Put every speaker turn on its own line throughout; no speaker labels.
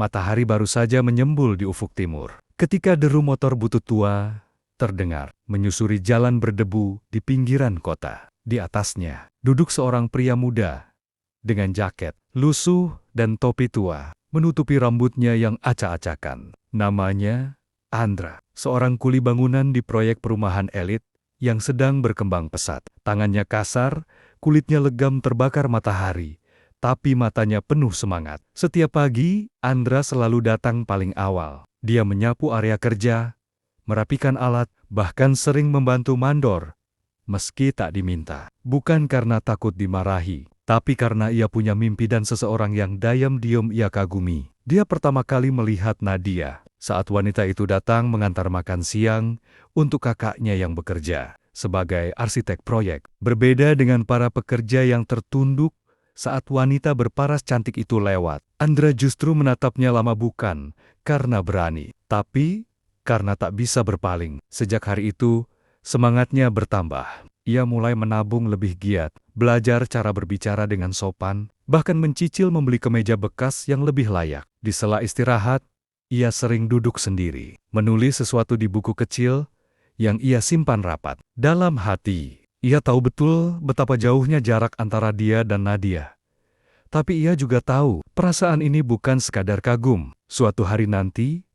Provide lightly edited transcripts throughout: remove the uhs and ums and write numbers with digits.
Matahari baru saja menyembul di ufuk timur. Ketika deru motor butut tua terdengar menyusuri jalan berdebu di pinggiran kota. Di atasnya duduk seorang pria muda dengan jaket lusuh dan topi tua menutupi rambutnya yang acak-acakan. Namanya Andra, seorang kuli bangunan di proyek perumahan elit yang sedang berkembang pesat. Tangannya kasar, kulitnya legam terbakar matahari, tapi matanya penuh semangat. Setiap pagi, Andra selalu datang paling awal. Dia menyapu area kerja, merapikan alat, bahkan sering membantu mandor, meski tak diminta. Bukan karena takut dimarahi, tapi karena ia punya mimpi dan seseorang yang diam-diam ia kagumi. Dia pertama kali melihat Nadia saat wanita itu datang mengantar makan siang untuk kakaknya yang bekerja sebagai arsitek proyek. Berbeda dengan para pekerja yang tertunduk saat wanita berparas cantik itu lewat, Andra justru menatapnya lama bukan karena berani, tapi karena tak bisa berpaling. Sejak hari itu, semangatnya bertambah. Ia mulai menabung lebih giat, belajar cara berbicara dengan sopan, bahkan mencicil membeli kemeja bekas yang lebih layak. Di sela istirahat, ia sering duduk sendiri, menulis sesuatu di buku kecil yang ia simpan rapat. Dalam hati, ia tahu betul betapa jauhnya jarak antara dia dan Nadia. Tapi ia juga tahu, perasaan ini bukan sekadar kagum. Suatu hari nanti,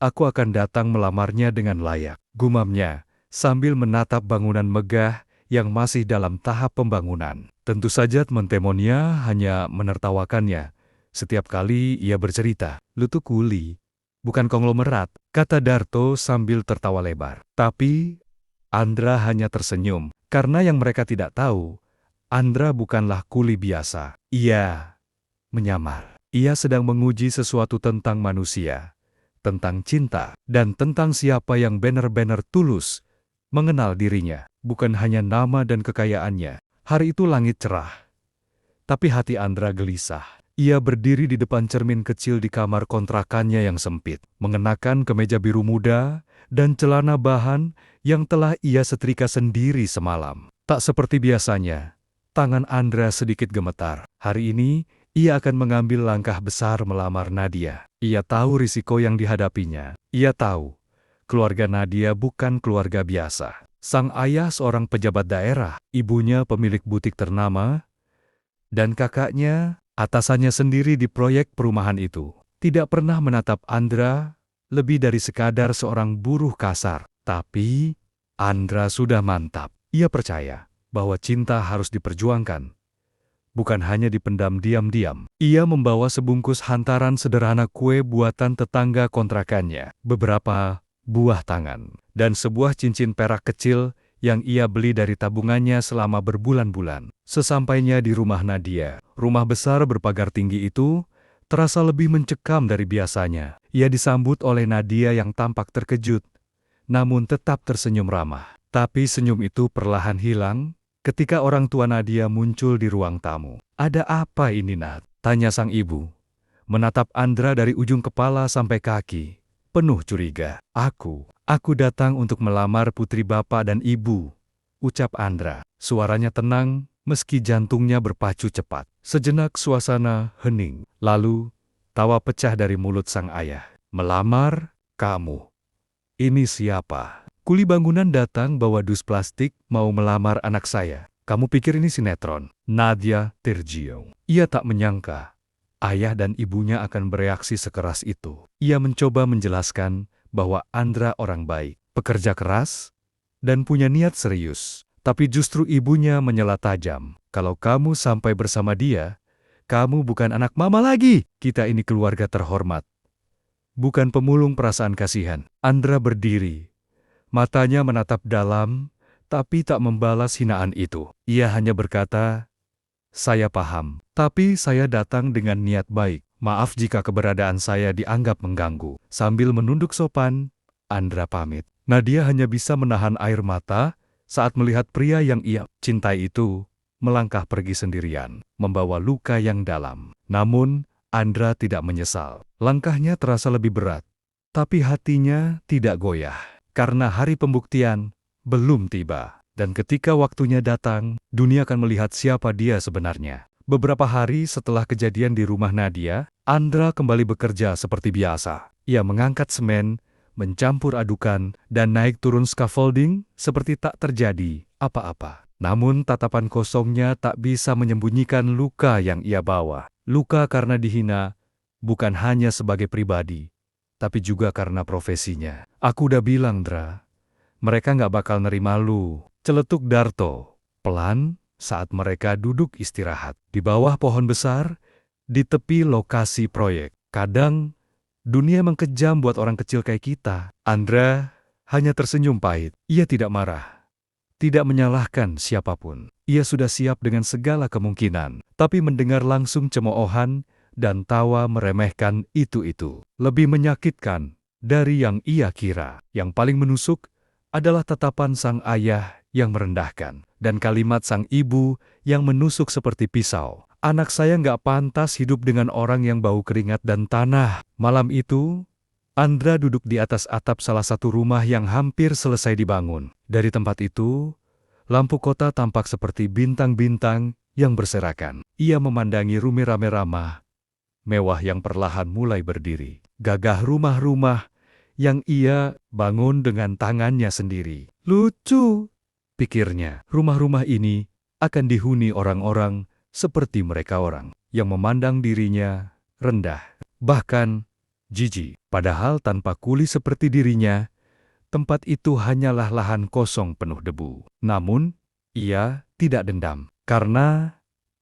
aku akan datang melamarnya dengan layak, gumamnya, sambil menatap bangunan megah yang masih dalam tahap pembangunan. Tentu saja teman-temannya hanya menertawakannya. Setiap kali ia bercerita, "Lu tuh kuli, bukan konglomerat," kata Darto sambil tertawa lebar. Tapi Andra hanya tersenyum, karena yang mereka tidak tahu, Andra bukanlah kuli biasa. Ia menyamar. Ia sedang menguji sesuatu tentang manusia, tentang cinta, dan tentang siapa yang benar-benar tulus mengenal dirinya, bukan hanya nama dan kekayaannya. Hari itu langit cerah, tapi hati Andra gelisah. Ia berdiri di depan cermin kecil di kamar kontrakannya yang sempit, mengenakan kemeja biru muda dan celana bahan yang telah ia setrika sendiri semalam. Tak seperti biasanya, tangan Andra sedikit gemetar. Hari ini, ia akan mengambil langkah besar melamar Nadia. Ia tahu risiko yang dihadapinya. Ia tahu keluarga Nadia bukan keluarga biasa. Sang ayah seorang pejabat daerah, ibunya pemilik butik ternama, dan kakaknya atasannya sendiri di proyek perumahan itu. Tidak pernah menatap Andra lebih dari sekadar seorang buruh kasar. Tapi Andra sudah mantap. Ia percaya bahwa cinta harus diperjuangkan, bukan hanya dipendam diam-diam. Ia membawa sebungkus hantaran sederhana kue buatan tetangga kontrakannya, beberapa buah tangan, dan sebuah cincin perak kecil yang ia beli dari tabungannya selama berbulan-bulan. Sesampainya di rumah Nadia, rumah besar berpagar tinggi itu terasa lebih mencekam dari biasanya. Ia disambut oleh Nadia yang tampak terkejut, namun tetap tersenyum ramah. Tapi senyum itu perlahan hilang ketika orang tua Nadia muncul di ruang tamu. "Ada apa ini, Nat?" tanya sang ibu, menatap Andra dari ujung kepala sampai kaki, penuh curiga. Aku datang untuk melamar putri bapak dan ibu," ucap Andra. Suaranya tenang, meski jantungnya berpacu cepat. Sejenak suasana hening, lalu tawa pecah dari mulut sang ayah. "Melamar kamu? Ini siapa?" "Kuli bangunan datang bawa dus plastik mau melamar anak saya. Kamu pikir ini sinetron?" Nadia tergiung. Ia tak menyangka ayah dan ibunya akan bereaksi sekeras itu. Ia mencoba menjelaskan bahwa Andra orang baik, pekerja keras, dan punya niat serius. Tapi justru ibunya menyela tajam. "Kalau kamu sampai bersama dia, kamu bukan anak mama lagi. Kita ini keluarga terhormat, bukan pemulung perasaan kasihan." Andra berdiri, matanya menatap dalam, tapi tak membalas hinaan itu. Ia hanya berkata, "Saya paham, tapi saya datang dengan niat baik. Maaf jika keberadaan saya dianggap mengganggu." Sambil menunduk sopan, Andra pamit. Nadia hanya bisa menahan air mata saat melihat pria yang ia cintai itu melangkah pergi sendirian, membawa luka yang dalam. Namun, Andra tidak menyesal. Langkahnya terasa lebih berat, tapi hatinya tidak goyah. Karena hari pembuktian belum tiba. Dan ketika waktunya datang, dunia akan melihat siapa dia sebenarnya. Beberapa hari setelah kejadian di rumah Nadia, Andra kembali bekerja seperti biasa. Ia mengangkat semen, mencampur adukan, dan naik turun scaffolding seperti tak terjadi apa-apa. Namun tatapan kosongnya tak bisa menyembunyikan luka yang ia bawa. Luka karena dihina, bukan hanya sebagai pribadi, tapi juga karena profesinya. Aku udah bilang, Dra, mereka nggak bakal nerima lu, celetuk Darto. Pelan, saat mereka duduk istirahat di bawah pohon besar, di tepi lokasi proyek. Kadang, dunia emang kejam buat orang kecil kayak kita. Andra hanya tersenyum pahit. Ia tidak marah, tidak menyalahkan siapapun. Ia sudah siap dengan segala kemungkinan, tapi mendengar langsung cemoohan dan tawa meremehkan itu lebih menyakitkan dari yang ia kira. Yang paling menusuk adalah tatapan sang ayah yang merendahkan, dan kalimat sang ibu yang menusuk seperti pisau. Anak saya nggak pantas hidup dengan orang yang bau keringat dan tanah. Malam itu, Andra duduk di atas atap salah satu rumah yang hampir selesai dibangun. Dari tempat itu, lampu kota tampak seperti bintang-bintang yang berserakan. Ia memandangi rame-rame ramah, mewah yang perlahan mulai berdiri. Gagah rumah-rumah yang ia bangun dengan tangannya sendiri. Lucu, pikirnya, rumah-rumah ini akan dihuni orang-orang seperti mereka, orang yang memandang dirinya rendah, bahkan jijik. Padahal tanpa kuli seperti dirinya, tempat itu hanyalah lahan kosong penuh debu. Namun, ia tidak dendam, karena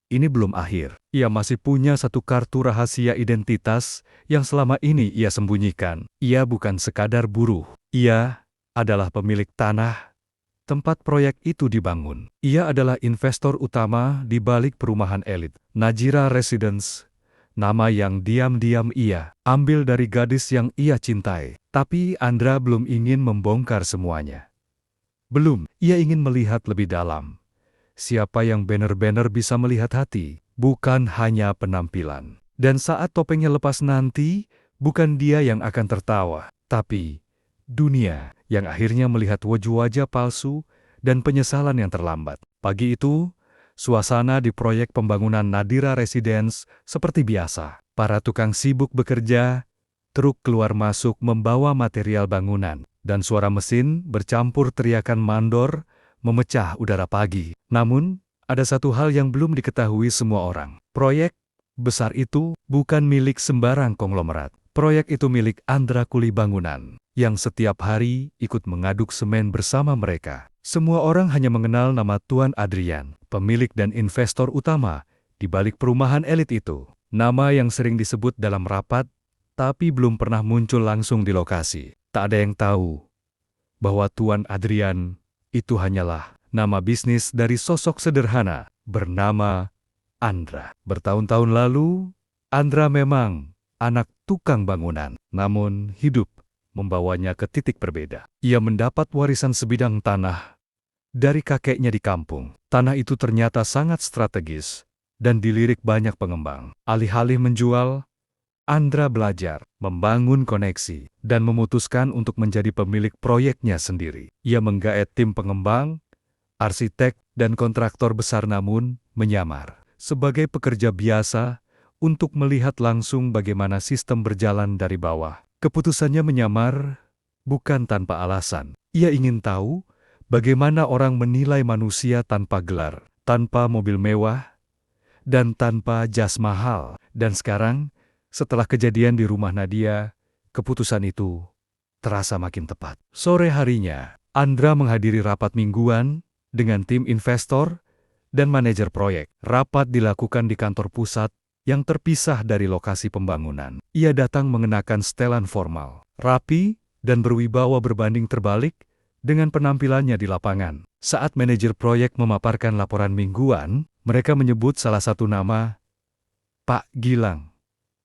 ini belum akhir. Ia masih punya satu kartu rahasia identitas yang selama ini ia sembunyikan. Ia bukan sekadar buruh. Ia adalah pemilik tanah tempat proyek itu dibangun. Ia adalah investor utama di balik perumahan elit, Najira Residence, nama yang diam-diam ia ambil dari gadis yang ia cintai. Tapi Andra belum ingin membongkar semuanya. Belum, ia ingin melihat lebih dalam. Siapa yang benar-benar bisa melihat hati, bukan hanya penampilan. Dan saat topengnya lepas nanti, bukan dia yang akan tertawa, tapi dunia yang akhirnya melihat wajah-wajah palsu dan penyesalan yang terlambat. Pagi itu, suasana di proyek pembangunan Nadira Residence seperti biasa. Para tukang sibuk bekerja, truk keluar masuk membawa material bangunan, dan suara mesin bercampur teriakan mandor memecah udara pagi. Namun, ada satu hal yang belum diketahui semua orang. Proyek besar itu bukan milik sembarang konglomerat. Proyek itu milik Andra Kuli Bangunan, yang setiap hari ikut mengaduk semen bersama mereka. Semua orang hanya mengenal nama Tuan Adrian, pemilik dan investor utama di balik perumahan elit itu. Nama yang sering disebut dalam rapat, tapi belum pernah muncul langsung di lokasi. Tak ada yang tahu bahwa Tuan Adrian itu hanyalah nama bisnis dari sosok sederhana bernama Andra. Bertahun-tahun lalu, Andra memang anak tukang bangunan, namun hidup membawanya ke titik berbeda. Ia mendapat warisan sebidang tanah dari kakeknya di kampung. Tanah itu ternyata sangat strategis dan dilirik banyak pengembang. Alih-alih menjual, Andra belajar membangun koneksi dan memutuskan untuk menjadi pemilik proyeknya sendiri. Ia menggaet tim pengembang, arsitek, dan kontraktor besar, namun menyamar sebagai pekerja biasa untuk melihat langsung bagaimana sistem berjalan dari bawah. Keputusannya menyamar bukan tanpa alasan. Ia ingin tahu bagaimana orang menilai manusia tanpa gelar, tanpa mobil mewah, dan tanpa jas mahal. Dan sekarang, setelah kejadian di rumah Nadia, keputusan itu terasa makin tepat. Sore harinya, Andra menghadiri rapat mingguan dengan tim investor dan manajer proyek. Rapat dilakukan di kantor pusat yang terpisah dari lokasi pembangunan. Ia datang mengenakan setelan formal, rapi, dan berwibawa berbanding terbalik dengan penampilannya di lapangan. Saat manajer proyek memaparkan laporan mingguan, mereka menyebut salah satu nama, Pak Gilang,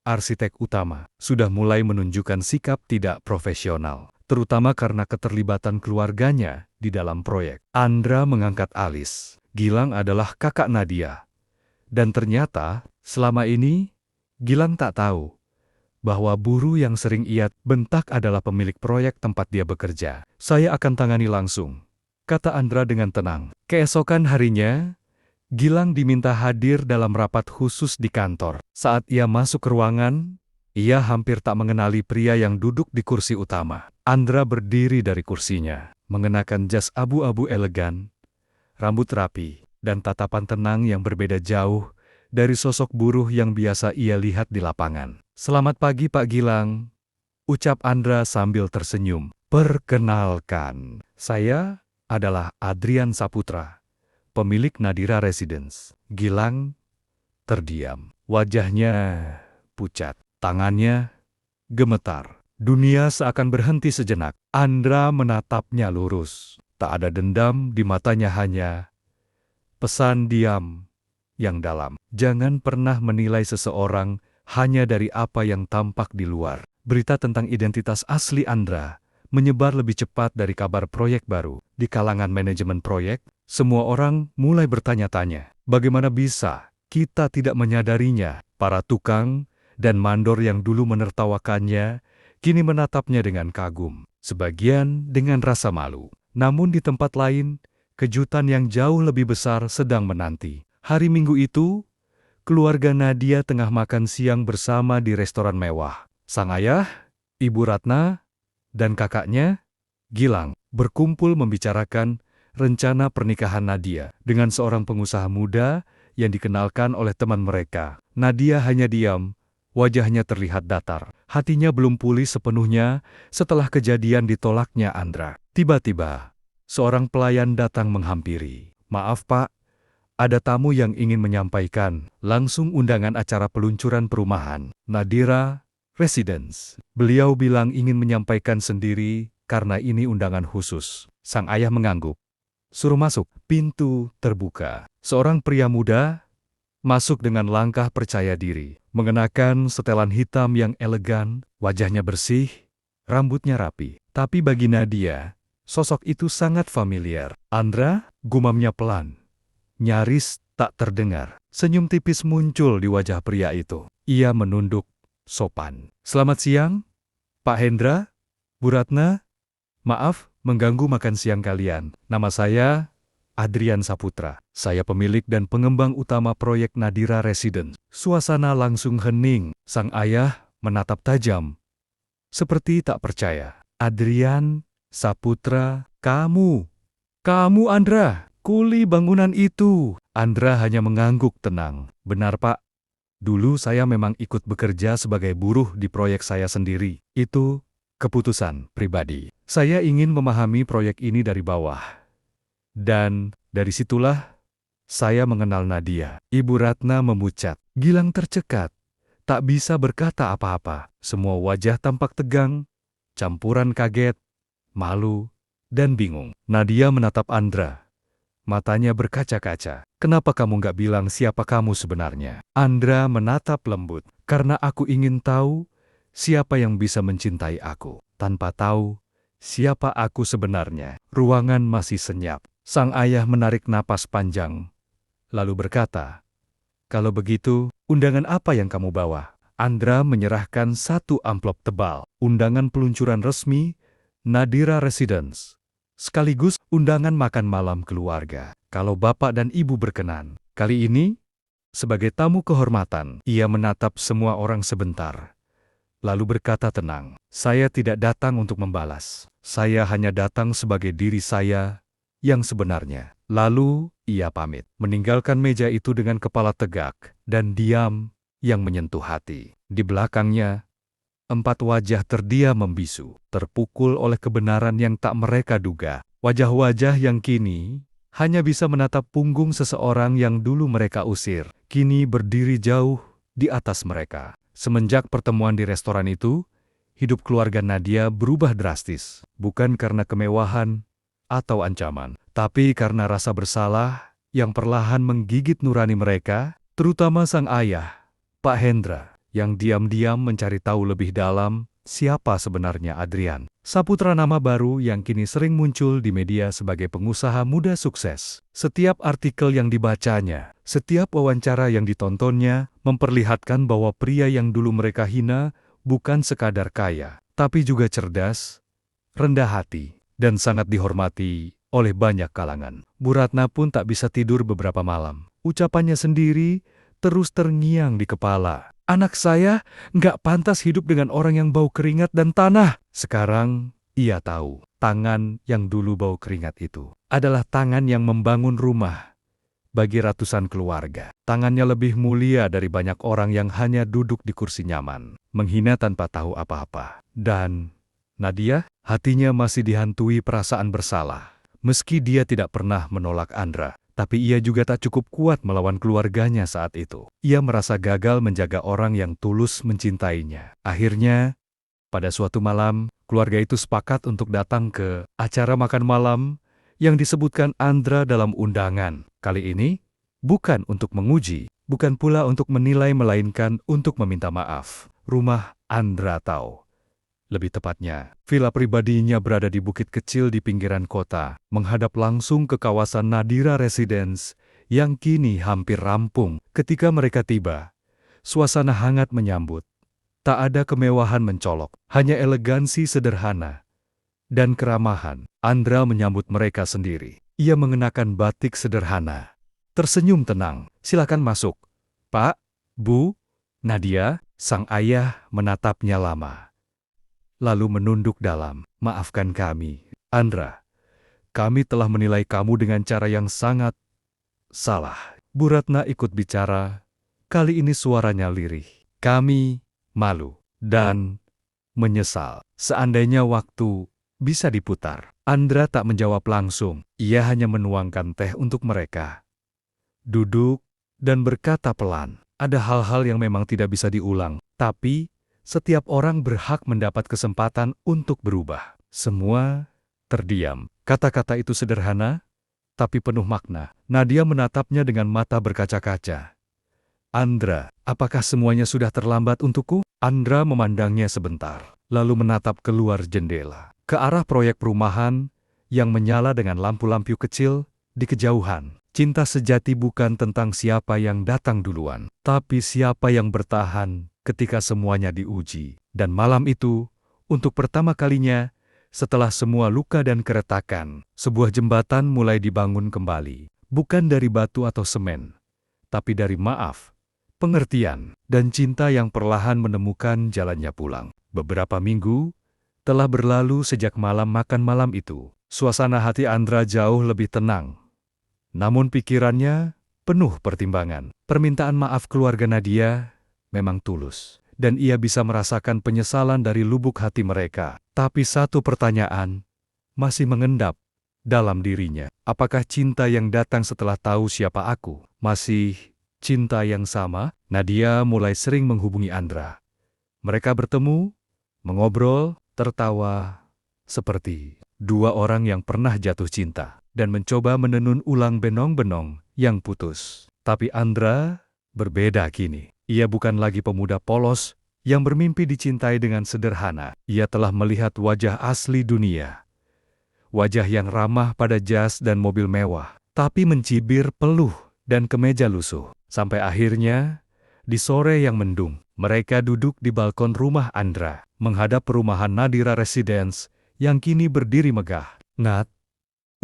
arsitek utama, sudah mulai menunjukkan sikap tidak profesional, terutama karena keterlibatan keluarganya di dalam proyek. Andra mengangkat alis. Gilang adalah kakak Nadia. Dan ternyata, selama ini, Gilang tak tahu bahwa buruh yang sering ia bentak adalah pemilik proyek tempat dia bekerja. Saya akan tangani langsung, kata Andra dengan tenang. Keesokan harinya, Gilang diminta hadir dalam rapat khusus di kantor. Saat ia masuk ke ruangan, ia hampir tak mengenali pria yang duduk di kursi utama. Andra berdiri dari kursinya, mengenakan jas abu-abu elegan, rambut rapi, dan tatapan tenang yang berbeda jauh dari sosok buruh yang biasa ia lihat di lapangan. "Selamat pagi Pak Gilang," ucap Andra sambil tersenyum. "Perkenalkan, saya adalah Adrian Saputra, pemilik Nadira Residence." Gilang terdiam. Wajahnya pucat, tangannya gemetar. Dunia seakan berhenti sejenak. Andra menatapnya lurus. Tak ada dendam di matanya, hanya pesan diam yang dalam. Jangan pernah menilai seseorang hanya dari apa yang tampak di luar. Berita tentang identitas asli Andra menyebar lebih cepat dari kabar proyek baru. Di kalangan manajemen proyek, semua orang mulai bertanya-tanya, bagaimana bisa kita tidak menyadarinya? Para tukang dan mandor yang dulu menertawakannya, kini menatapnya dengan kagum, sebagian dengan rasa malu. Namun di tempat lain, kejutan yang jauh lebih besar sedang menanti. Hari Minggu itu, keluarga Nadia tengah makan siang bersama di restoran mewah. Sang ayah, Ibu Ratna, dan kakaknya, Gilang, berkumpul membicarakan rencana pernikahan Nadia dengan seorang pengusaha muda yang dikenalkan oleh teman mereka. Nadia hanya diam, wajahnya terlihat datar. Hatinya belum pulih sepenuhnya setelah kejadian ditolaknya Andra. Tiba-tiba, seorang pelayan datang menghampiri. "Maaf Pak, ada tamu yang ingin menyampaikan langsung undangan acara peluncuran perumahan Nadira Residence." Beliau bilang ingin menyampaikan sendiri karena ini undangan khusus. Sang ayah mengangguk. "Suruh masuk." Pintu terbuka. Seorang pria muda masuk dengan langkah percaya diri, mengenakan setelan hitam yang elegan, wajahnya bersih, rambutnya rapi. Tapi bagi Nadia, sosok itu sangat familiar. "Andra," gumamnya pelan, nyaris tak terdengar. Senyum tipis muncul di wajah pria itu. Ia menunduk, sopan. "Selamat siang, Pak Hendra, Bu Ratna. Maaf mengganggu makan siang kalian. Nama saya Adrian Saputra. Saya pemilik dan pengembang utama proyek Nadira Residence." Suasana langsung hening. Sang ayah menatap tajam, seperti tak percaya. "Adrian Saputra, kamu Andra, kuli bangunan itu." Andra hanya mengangguk tenang. "Benar Pak, dulu saya memang ikut bekerja sebagai buruh di proyek saya sendiri. Itu keputusan pribadi. Saya ingin memahami proyek ini dari bawah. Dan dari situlah saya mengenal Nadia." Ibu Ratna memucat. Gilang tercekat, tak bisa berkata apa-apa. Semua wajah tampak tegang, campuran kaget, malu, dan bingung. Nadia menatap Andra. Matanya berkaca-kaca. "Kenapa kamu nggak bilang siapa kamu sebenarnya?" Andra menatap lembut. "Karena aku ingin tahu siapa yang bisa mencintai aku tanpa tahu siapa aku sebenarnya." Ruangan masih senyap. Sang ayah menarik napas panjang, lalu berkata, "Kalau begitu, undangan apa yang kamu bawa?" Andra menyerahkan satu amplop tebal. "Undangan peluncuran resmi Nadira Residence, sekaligus undangan makan malam keluarga. Kalau Bapak dan Ibu berkenan." Kali ini, sebagai tamu kehormatan, ia menatap semua orang sebentar, lalu berkata tenang, "Saya tidak datang untuk membalas. Saya hanya datang sebagai diri saya yang sebenarnya." Lalu, ia pamit, meninggalkan meja itu dengan kepala tegak dan diam yang menyentuh hati. Di belakangnya, 4 wajah terdiam membisu, terpukul oleh kebenaran yang tak mereka duga. Wajah-wajah yang kini hanya bisa menatap punggung seseorang yang dulu mereka usir, kini berdiri jauh di atas mereka. Semenjak pertemuan di restoran itu, hidup keluarga Nadia berubah drastis, bukan karena kemewahan atau ancaman, tapi karena rasa bersalah yang perlahan menggigit nurani mereka, terutama sang ayah, Pak Hendra, yang diam-diam mencari tahu lebih dalam siapa sebenarnya Adrian Saputra, nama baru yang kini sering muncul di media sebagai pengusaha muda sukses. Setiap artikel yang dibacanya, setiap wawancara yang ditontonnya, memperlihatkan bahwa pria yang dulu mereka hina bukan sekadar kaya, tapi juga cerdas, rendah hati, dan sangat dihormati oleh banyak kalangan. Bu Ratna pun tak bisa tidur beberapa malam. Ucapannya sendiri terus terngiang di kepala. Anak saya nggak pantas hidup dengan orang yang bau keringat dan tanah. Sekarang ia tahu, tangan yang dulu bau keringat itu adalah tangan yang membangun rumah bagi ratusan keluarga. Tangannya lebih mulia dari banyak orang yang hanya duduk di kursi nyaman, menghina tanpa tahu apa-apa. Dan Nadia, hatinya masih dihantui perasaan bersalah. Meski dia tidak pernah menolak Andra, tapi ia juga tak cukup kuat melawan keluarganya saat itu. Ia merasa gagal menjaga orang yang tulus mencintainya. Akhirnya, pada suatu malam, keluarga itu sepakat untuk datang ke acara makan malam yang disebutkan Andra dalam undangan. Kali ini, bukan untuk menguji, bukan pula untuk menilai melainkan untuk meminta maaf. Rumah Andra tahu. Lebih tepatnya, villa pribadinya berada di bukit kecil di pinggiran kota, menghadap langsung ke kawasan Nadira Residence yang kini hampir rampung. Ketika mereka tiba, suasana hangat menyambut. Tak ada kemewahan mencolok, hanya elegansi sederhana dan keramahan. Andra menyambut mereka sendiri. Ia mengenakan batik sederhana. Tersenyum tenang. Silakan masuk. Pak, Bu, Nadia, sang ayah menatapnya lama. Lalu menunduk dalam. Maafkan kami, Andra. Kami telah menilai kamu dengan cara yang sangat salah. Bu Ratna ikut bicara. Kali ini suaranya lirih. Kami malu dan menyesal. Seandainya waktu bisa diputar. Andra tak menjawab langsung. Ia hanya menuangkan teh untuk mereka. Duduk dan berkata pelan. Ada hal-hal yang memang tidak bisa diulang. Tapi, setiap orang berhak mendapat kesempatan untuk berubah. Semua terdiam. Kata-kata itu sederhana, tapi penuh makna. Nadia menatapnya dengan mata berkaca-kaca. Andra, apakah semuanya sudah terlambat untukku? Andra memandangnya sebentar, lalu menatap keluar jendela, ke arah proyek perumahan yang menyala dengan lampu-lampu kecil di kejauhan. Cinta sejati bukan tentang siapa yang datang duluan, tapi siapa yang bertahan ketika semuanya diuji. Dan malam itu, untuk pertama kalinya, setelah semua luka dan keretakan, sebuah jembatan mulai dibangun kembali. Bukan dari batu atau semen, tapi dari maaf, pengertian, dan cinta yang perlahan menemukan jalannya pulang. Beberapa minggu telah berlalu sejak malam makan malam itu. Suasana hati Andra jauh lebih tenang. Namun pikirannya penuh pertimbangan. Permintaan maaf keluarga Nadia memang tulus, dan ia bisa merasakan penyesalan dari lubuk hati mereka. Tapi satu pertanyaan masih mengendap dalam dirinya. Apakah cinta yang datang setelah tahu siapa aku masih cinta yang sama? Nadia mulai sering menghubungi Andra. Mereka bertemu, mengobrol, tertawa, seperti dua orang yang pernah jatuh cinta, dan mencoba menenun ulang benong-benong yang putus. Tapi Andra berbeda kini. Ia bukan lagi pemuda polos yang bermimpi dicintai dengan sederhana. Ia telah melihat wajah asli dunia. Wajah yang ramah pada jas dan mobil mewah, tapi mencibir peluh dan kemeja lusuh. Sampai akhirnya, di sore yang mendung, mereka duduk di balkon rumah Andra, menghadap perumahan Nadira Residence yang kini berdiri megah. Nat,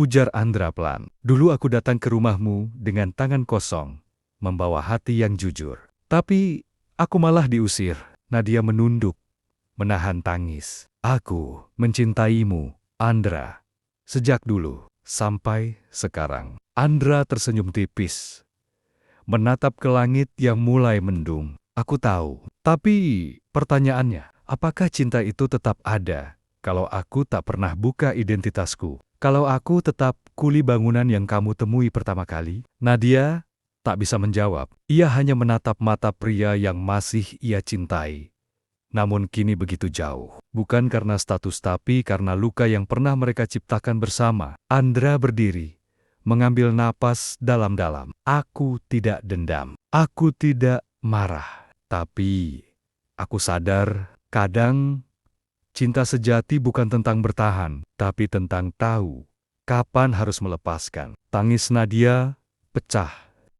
ujar Andra pelan, dulu aku datang ke rumahmu dengan tangan kosong, membawa hati yang jujur. Tapi, aku malah diusir. Nadia menunduk, menahan tangis. Aku mencintaimu, Andra. Sejak dulu, sampai sekarang. Andra tersenyum tipis, menatap ke langit yang mulai mendung. Aku tahu, tapi pertanyaannya, apakah cinta itu tetap ada kalau aku tak pernah buka identitasku? Kalau aku tetap kuli bangunan yang kamu temui pertama kali? Nadia tak bisa menjawab. Ia hanya menatap mata pria yang masih ia cintai. Namun kini begitu jauh. Bukan karena status tapi karena luka yang pernah mereka ciptakan bersama. Andra berdiri, mengambil napas dalam-dalam. Aku tidak dendam. Aku tidak marah. Tapi aku sadar, kadang cinta sejati bukan tentang bertahan, tapi tentang tahu kapan harus melepaskan. Tangis Nadia pecah,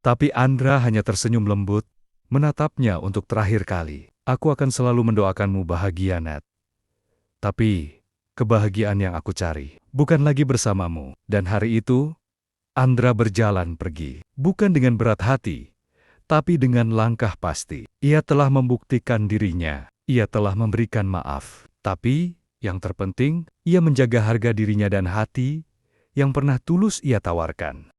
tapi Andra hanya tersenyum lembut, menatapnya untuk terakhir kali. Aku akan selalu mendoakanmu bahagia, Nat. Tapi kebahagiaan yang aku cari bukan lagi bersamamu." Dan hari itu, Andra berjalan pergi, bukan dengan berat hati, tapi dengan langkah pasti. Ia telah membuktikan dirinya, ia telah memberikan maaf. Tapi, yang terpenting, ia menjaga harga dirinya dan hati yang pernah tulus ia tawarkan.